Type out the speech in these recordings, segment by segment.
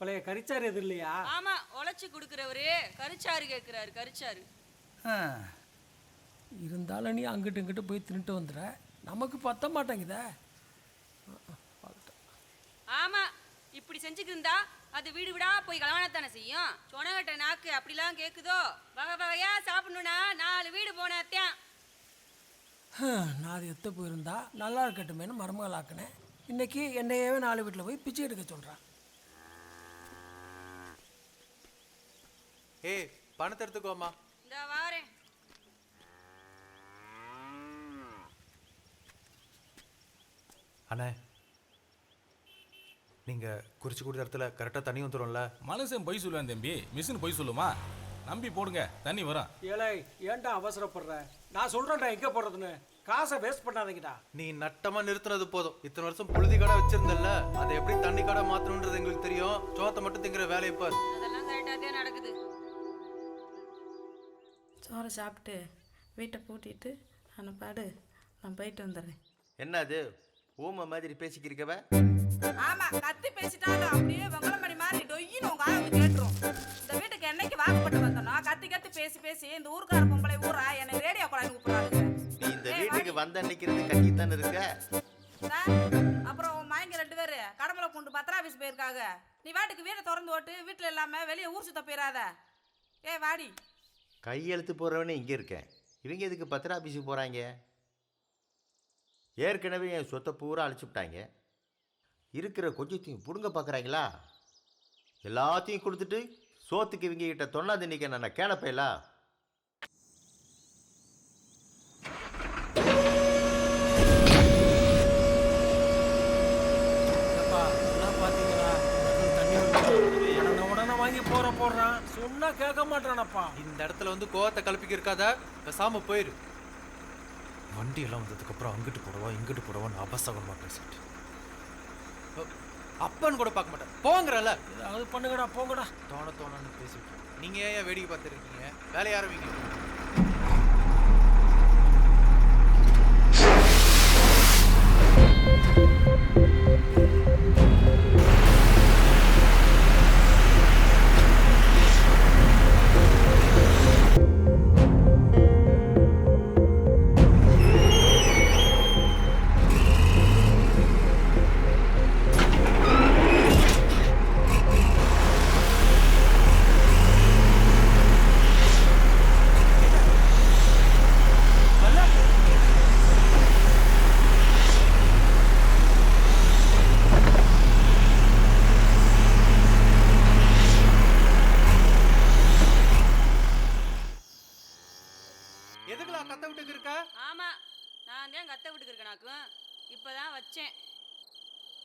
பழைய கரிச்சாறு எது இல்லையா? ஆமா, உழைச்சி கொடுக்குறவரு கரிச்சாறு கேட்குறாரு. கரிச்சாறு இருந்தாலும் நீ அங்கிட்டு இங்கிட்டு போய் தின்னுட்டு வந்துடுற, நமக்கு பத்த மாட்டேங்குதே. ஆமா, இப்படி செஞ்சுக்கிருந்தா அது வீடு விடா போய் கலவானத்தானே செய்யும். சொனகட்ட நாக்கு அப்படிலாம் கேட்குதோ? வகை வகையா சாப்பிடணும்னா 4 வீடு போனத்தான். நான் அது எத்த போயிருந்தா நல்லா இருக்கட்டுமேனு மருமகள் ஆக்கினேன். இன்னைக்கு என்னையே 4 வீட்டில் போய் பிச்சை எடுக்க சொல்கிறான். ஏய், பணத்தை எடுத்துக்கோமா. இந்த வாரேன். அண்ணே, நீங்கள் குறிச்சு கொடுத்த இடத்துல கரெக்டாக தண்ணி வந்துடும்ல? மனுஷன் பொய் சொல்லுவேன் தம்பி, மிஷின் பொய் சொல்லுமா? நம்பி போடுங்க, தண்ணி வரும். ஏழை ஏன்டா அவசரப்படுற? நான் சொல்கிறேன்டா எங்கே போடுறதுன்னு. காசை வேஸ்ட் பண்ணாதீங்கடா. நீ நட்டமாக நிறுத்துனது போதும். இத்தனை வருஷம் புழுதி கடை வச்சிருந்தல்ல, அதை எப்படி தண்ணி கடை மாற்றணுன்றது எங்களுக்கு தெரியும். சோத்தை மட்டும் திங்கிற வேலையை பார். அதெல்லாம் கரெக்டாக நடக்குது. சோறை சாப்பிட்டு வீட்டை பூட்டிட்டு நான் பாடு, நான் போயிட்டு வந்துடுறேன். என்னது ஊமை மாதிரி பேசிக்கிறவ? ஆமா, கத்தி பேசிட்டாலும் அப்படியே வெங்கலமணி மாதிரி டொய்யின்னு உங்க ஆளு கேட்டுரும். இந்த வீட்டுக்கு என்னைக்கு வாக்குப்பட்டு வந்தனோ கத்தி கத்தி பேசி பேசி இந்த ஊருக்கார பொம்பளை ஊரா என்னை ரேடியோ குழாய் கூப்பிடுறாங்க. நீ இந்த வீட்டுக்கு வந்த அன்னைக்கு கட்டித்தானே இருக்க. அப்புறம் மயங்க 2 பேரு கடமலை கொண்டு பத்திர ஆபீஸ் போயிருக்காங்க. நீ வாட்டுக்கு வீட்டை திறந்து ஓட்டு, வீட்டுல இல்லாம வெளியே ஊர் சுத்த போயிடாத. ஏ வாடி. கையெழுத்து போறவனே இங்க இருக்கேன், இவங்க எதுக்கு பத்திர ஆபீஸுக்கு போறாங்க? ஏற்கனவே என் சொத்தை பூரா அழிச்சுட்டாங்க. இருக்கிற கொஞ்சத்தையும் பிடுங்க பார்க்குறாங்களா? எல்லாத்தையும் கொடுத்துட்டு சோத்துக்கு இவங்க கிட்ட தொண்ணாது நிற்க நான் கேனப்பையிலா? வாங்கி போடுறான், சொன்னா கேட்க மாட்டானப்பா. இந்த இடத்துல வந்து கோவத்தை கலப்பிக்க இருக்காத, பேசாம போயிரு. வண்டி எல்லாம் வந்ததுக்கப்புறம் அங்கிட்டு போடவா இங்கிட்டு போடவான்னு அபசகமாக பேசிட்டு அப்பன்னு கூட பார்க்க மாட்டேன். போங்கிறல்ல, ஏதாவது பண்ணுங்கடா, போங்கடா. தோணன்னு பேசிட்டு நீங்கள் ஏன் வேடிக்கை பார்த்துருக்கீங்க? வேலையை ஆரம்பிங்க. எதுக்குலாம் கத்த விட்டுக்கு இருக்க? ஆமா, நான் தான் கத்த விட்டுக்கு இருக்கேனாக்கும். இப்பதான் வச்சேன்.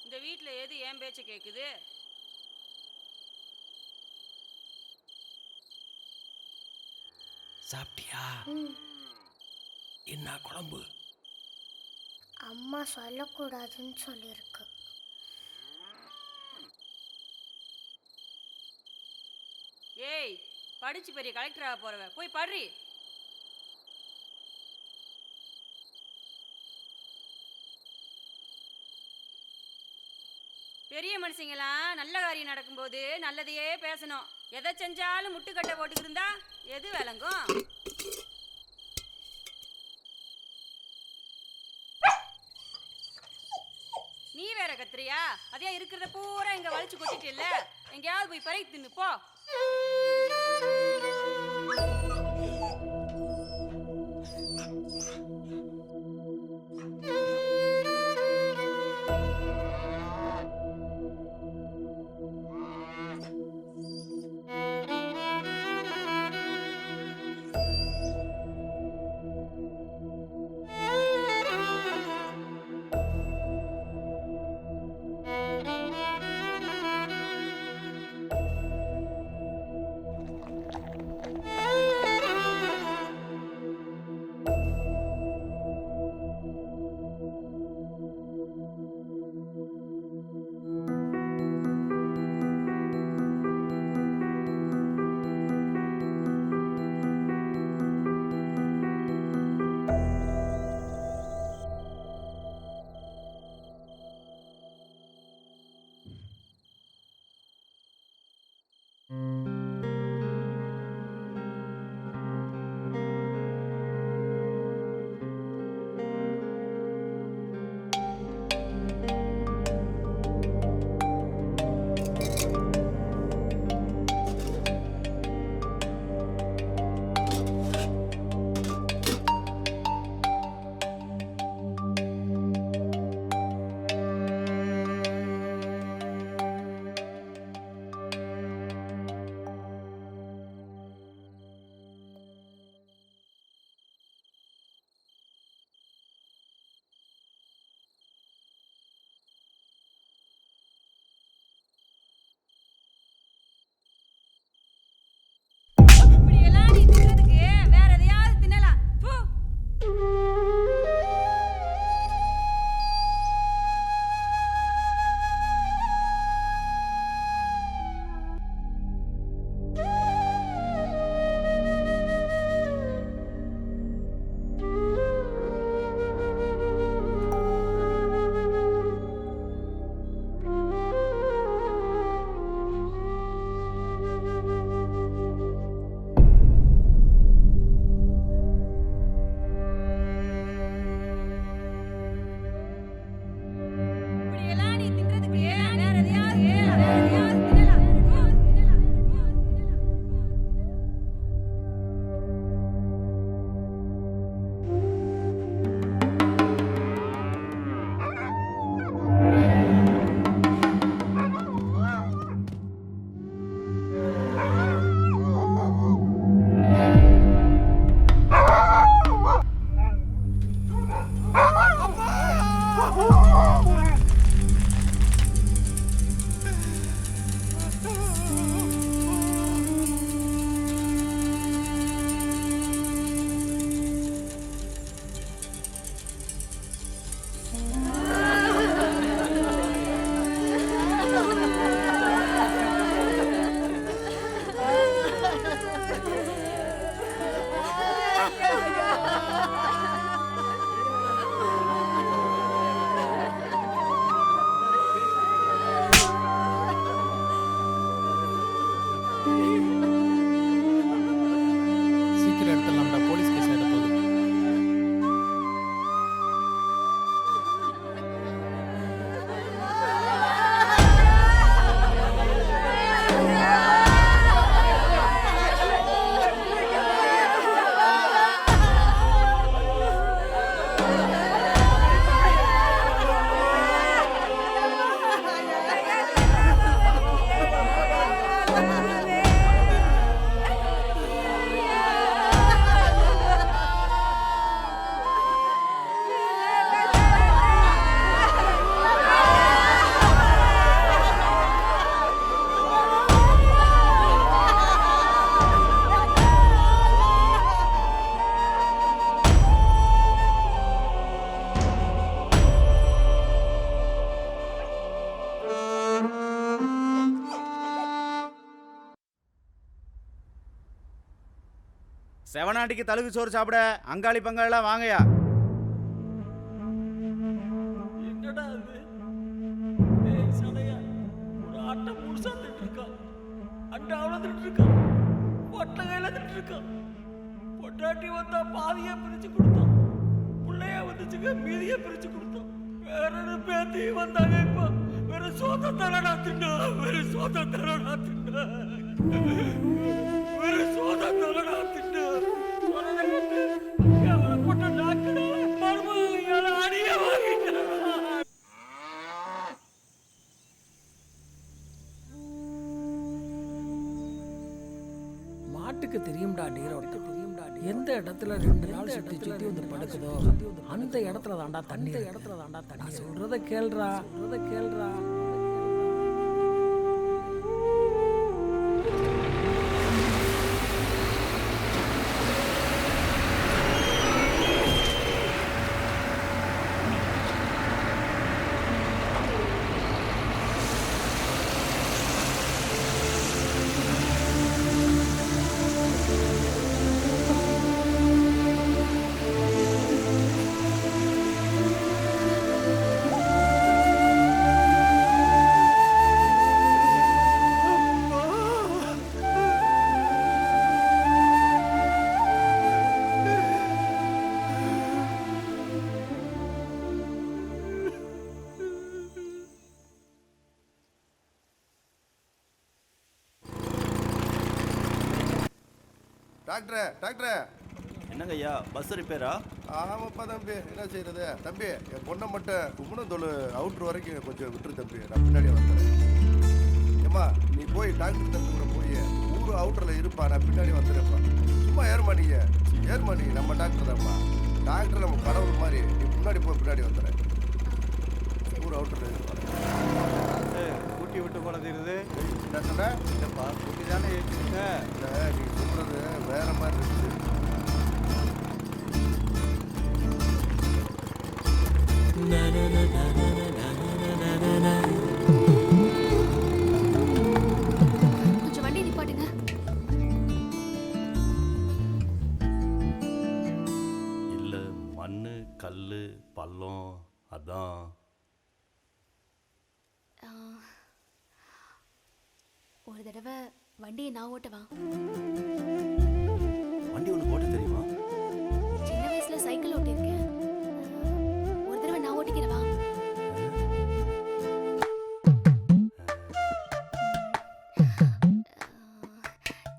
இந்த வீட்டில் எது ஏன் பேச்ச கேட்குது? சாப்பிட்டியா? என்ன குழம்பு? அம்மா சொல்லக்கூடாதுன்னு சொல்லியிருக்கு. ஏய், படிச்சு பெரிய கலெக்டராக போறவ, போய் படுறி. பெரிய மனுஷங்களாம் நல்ல காரியம் நடக்கும்போது நல்லதையே பேசணும். எதை செஞ்சாலும் முட்டுக்கட்டை போட்டுக்கிட்டு இருந்தா எது விளங்கும்? நீ வேற கத்துறியா? அதே இருக்கிறத பூரா இங்க வலிச்சு கொட்டிட்டு இல்ல, எங்கேயாவது போய் பறி தின்னு போ. செவனாண்டிக்கு தழுகு சோறு சாப்பிட அங்காளி பங்காளெல்லாம் வாங்கயா. என்னடா அது? டேய் சடையா, ஒரு ஆட்டை முழுசா திட்டுருக்கான், அண்டாவில் திட்டுருக்கான், ஒட்டை கையில் திட்டுருக்கான். பொட்டாட்டி வந்தா பாதியை பிரிச்சு கொடுத்தான், பிள்ளைய வந்துச்சுங்க மீதியை பிரிச்சு கொடுத்தான். வேற ஒரு பேத்தி வந்தாங்க, இப்போ வேற சோத்த தரடா தின்னா, வேற சோத்த தரடா தின்னா, வேற சோத்த தரடா தின்னா. பொட்ட நாக்குடா மருமகளை அடிய வாங்கிட்டா. மாட்டுக்கு தெரியும்டா நீரோட்டம், எந்த இடத்துல 2 நாள் சுத்தி சுத்தி வந்து படுக்குதோ அந்த இடத்துல தாண்டா தண்ணி. சொல்றத கேள்றா. டாக்டரே என்னங்க ஐயா, பஸ் ரிப்பேரா? ஆமாப்பா தம்பி, என்ன செய்யறது தம்பி? என் பொண்ணை மட்டும் கும்பனத்தோல் அவுட்ரு வரைக்கும் கொஞ்சம் விட்டுரு தம்பி, நான் பின்னாடியே வந்துடுறேன். ஏம்மா நீ போய் டாக்டர் தம்பி கூட போய் ஊர் அவுட்டரில் இருப்பா, நான் பின்னாடி வந்துடுறேன்ப்பா. சும்மா ஏறுமா நீ நம்ம டாக்டர் தான்ப்பா. டாக்டர் நம்ம கடவுள் மாதிரி, நீ முன்னாடி போய் பின்னாடி வந்துடுறேன். ஊர் அவுட்டரில் இருப்பா. ஊட்டி விட்டு போனது இருது என்ன சொன்ன? இல்லைப்பா, ஊட்டி தானே ஏற்றிருக்க. இல்லை நீ சொல்கிறது வேற மாதிரி இருக்குது. கொஞ்சம் வண்டி நிப்பாட்டுங்க. இல்லை, மண் கல் பள்ளம் அதான். ஒரு தடவை வண்டியை நான் ஓட்டவா? வண்டி ஒன்று ஓட்ட தெரியுமா? சின்ன வயசுல சைக்கிள் ஓட்டியிருக்கேன். ஒரு தடவை நான் ஓட்டிக்கிறவா?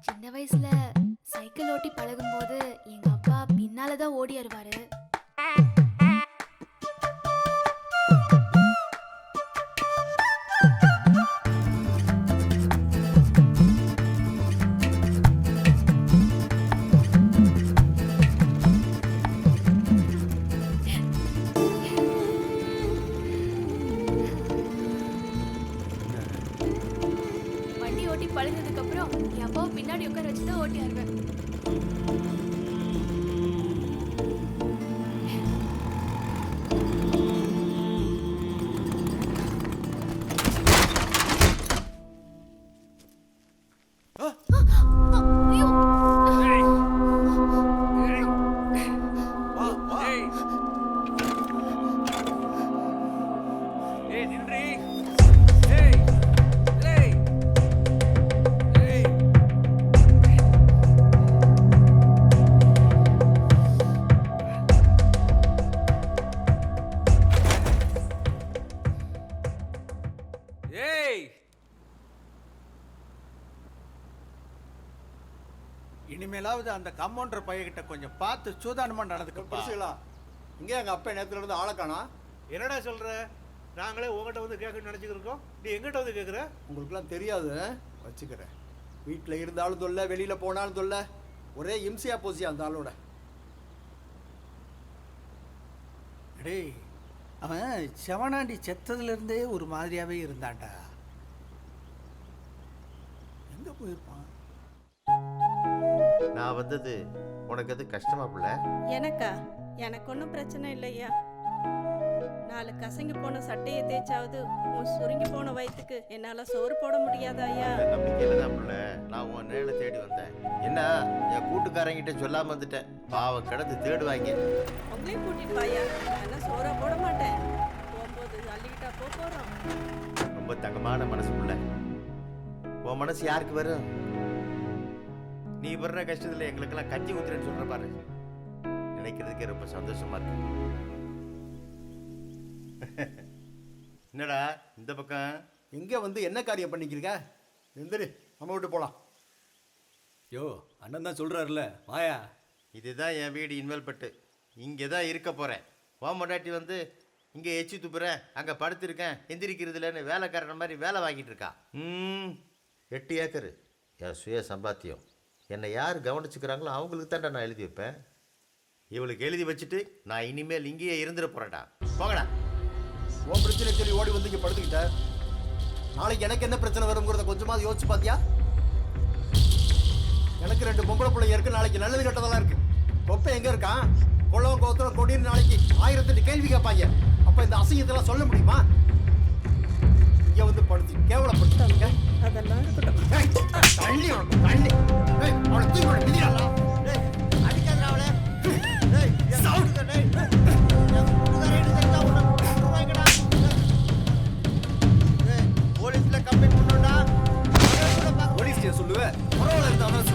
சின்ன வயசுல சைக்கிள் ஓட்டி பழகும்போது எங்க அப்பா பின்னாலதான் ஓடி வருவாரு. வண்டி ஓட்டி பழகினதுக்கு அப்புறம் என் அப்பாவை பின்னாடி உட்கார வச்சுதான் ஓட்டி வருவேன். இனிமேலாவது அந்த கம்பவுண்டர் பையன்கிட்ட கொஞ்சம் பார்த்து சூதானமா நடந்துக்கலாம். இங்கே எங்கள் அப்பா நேரத்தில் இருந்து ஆளக்கானா? என்னடா சொல்ற? நாங்களே உங்ககிட்ட வந்து கேட்கணும்னு நினைச்சுக்கிட்டு இருக்கோம், நீ எங்கிட்ட வந்து கேட்குற? உங்களுக்குலாம் தெரியாது, வச்சுக்கிறேன். வீட்டில் இருந்தாலும் தொல்லை வெளியில் போனாலும் தொல்லை ஒரே இம்சையா போச்சு அந்த ஆளோட. டேய் அவன் செவனாண்டி செத்ததுலேருந்தே ஒரு மாதிரியாகவே இருந்தான்டா. எங்கே போயிருப்பான்? நான் வந்தது உனக்கு எது கஷ்டமா பிள்ளை? எனக்கா? எனக்கு ஒன்றும் பிரச்சனை இல்லையா. 4 கசங்கி போன சட்டையை தேய்ச்சாவது உன் சுருங்கி போன வயிற்றுக்கு என்னால் சோறு போட முடியாதா ஐயா? அந்த நம்பிக்கையில தான் பிள்ளை நான் உன் நேரில் தேடி வந்தேன். என்ன என் கூட்டுக்காரங்கிட்ட சொல்லாம வந்துட்டேன். பாவம் கிடந்து தேடுவாங்க. உங்களையும் கூட்டிட்டு வாயா. நான் சோறா போட மாட்டேன். போகும்போது அள்ளிக்கிட்டா போகிறோம். ரொம்ப தங்கமான மனசு பிள்ளை. உன் மனசு யாருக்கு வரும்? நீ வர்ற கஷ்டத்துல எங்களுக்கெல்லாம் கஞ்சி ஊத்துறேன்னு சொல்ற பாரு. நினைக்கிறதுக்கே ரொம்ப சந்தோஷமா இருக்கு. என்னடா இந்த பக்கம் எங்கே வந்து என்ன காரியம் பண்ணிக்கிறீங்க? எந்திரி, நம்ம விட்டு போகலாம். யோ அண்ணன் தான் சொல்றாருல வாயா. இதுதான் என் வீடு இன்வெல்பட்டு. இங்கே தான் இருக்க போகிறேன். ஓமண்டாட்டி வந்து இங்கே எச்சி துப்புறேன், அங்கே படுத்திருக்கேன், எந்திரிக்கிறது இல்லைன்னு வேலைக்காரன் மாதிரி வேலை வாங்கிட்டு இருக்கா. 8 ஏக்கரு என் சுய சம்பாத்தியம். என்னை யார் கவனிச்சுக்கிறாங்களோ அவங்களுக்கு தான்டா நான் எழுதி வைப்பேன். இவளுக்கு எழுதி வச்சுட்டு நான் இனிமேல் இங்கேயே இருந்துட போகிறேன்டா. போங்கடா. உன் பிரச்சனை சொல்லி ஓடி வந்து இங்கே படுத்துக்கிட்ட. நாளைக்கு எனக்கு என்ன பிரச்சனை வருங்கிறத கொஞ்சமாவது யோசிச்சு பார்த்தியா? எனக்கு 2 பொம்பளை பிள்ளைங்க இருக்கு. நாளைக்கு நல்லது கெட்டதெல்லாம் இருக்கு. கொப்பை எங்கே இருக்கான்? கொள்ளவன் கோத்திரம் கொடின்னு நாளைக்கு 1008 கேள்வி கேட்பாங்க. அப்போ இந்த அசிங்கத்தெல்லாம் சொல்ல முடியுமா? இங்கே வந்து படுத்து கேவலப்படுத்தாங்க. அதெல்லாம் இருக்கட்டும். தள்ளி தள்ளி அவளை தூக்கி மிதிடா. அடிக்காத அவளை. போலீஸ்ல கம்ப்ளைண்ட் பண்ணோம்டா. போலீஸ் சொல்லுவேன். பரவாயில்ல இருந்தாலும்